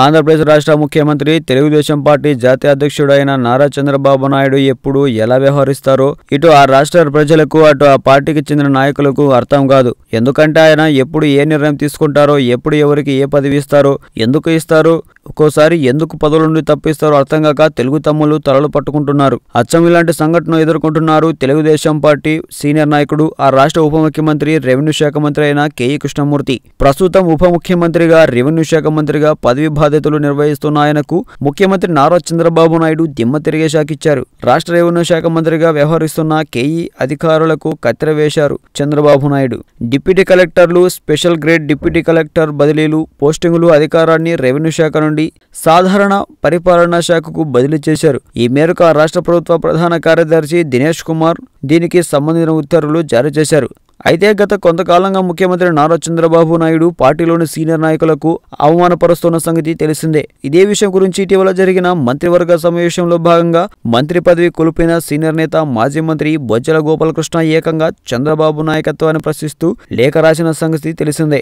ఆంధ్రప్రదేశ్ రాష్ట్ర ముఖ్యమంత్రి, తెలుగుదేశం పార్టీ జాతీయ అధ్యక్షుడైన నారా చంద్రబాబు నాయుడు ఎప్పుడు ఎలా వ్యవహరిస్తారో ఇటు ఆ రాష్ట్ర ప్రజలకు, అటు ఆ పార్టీకి చెందిన నాయకులకు అర్థం కాదు. ఎందుకంటే ఆయన ఎప్పుడు ఏ నిర్ణయం తీసుకుంటారో, ఎప్పుడు ఎవరికి ఏ పదవి ఇస్తారో, ఎందుకు ఇస్తారో, ఒక్కోసారి ఎందుకు పదవుల నుండి తప్పిస్తారో అర్థం కాక తెలుగు తమ్ముళ్ళు తలలు పట్టుకుంటున్నారు. అచ్చం ఇలాంటి సంఘటన ఎదుర్కొంటున్నారు తెలుగుదేశం పార్టీ సీనియర్ నాయకుడు, ఆ రాష్ట్ర ఉప ముఖ్యమంత్రి, రెవెన్యూ శాఖ మంత్రి అయిన కేఈ కృష్ణమూర్తి. ప్రస్తుతం ఉప ముఖ్యమంత్రిగా, రెవెన్యూ శాఖ మంత్రిగా పదవి బాధ్యతలు నిర్వహిస్తున్న ఆయనకు ముఖ్యమంత్రి నారా చంద్రబాబు నాయుడు దిమ్మ తిరిగే షాకిచ్చారు. రాష్ట్ర రెవెన్యూ శాఖ మంత్రిగా వ్యవహరిస్తున్న కేఈ అధికారులకు కత్తెర వేశారు చంద్రబాబు నాయుడు. డిప్యూటీ కలెక్టర్లు, స్పెషల్ గ్రేడ్ డిప్యూటీ కలెక్టర్ బదిలీలు, పోస్టింగులు అధికారాన్ని రెవెన్యూ శాఖ నుండి సాధారణ పరిపాలనా శాఖకు బదిలీ చేశారు. ఈ మేరకు ఆ రాష్ట్ర ప్రభుత్వ ప్రధాన కార్యదర్శి దినేష్ కుమార్ దీనికి సంబంధించిన ఉత్తర్వులు జారీ చేశారు. అయితే గత కొంతకాలంగా ముఖ్యమంత్రి నారా చంద్రబాబు నాయుడు పార్టీలోని సీనియర్ నాయకులకు అవమానపరుస్తున్న సంగతి తెలిసిందే. ఇదే విషయం గురించి ఇటీవల జరిగిన మంత్రివర్గ సమావేశంలో భాగంగా మంత్రి పదవి కోల్పోయిన సీనియర్ నేత, మాజీ మంత్రి బొజ్జల గోపాలకృష్ణ ఏకంగా చంద్రబాబు నాయకత్వాన్ని ప్రశ్నిస్తూ లేఖ రాసిన సంగతి తెలిసిందే.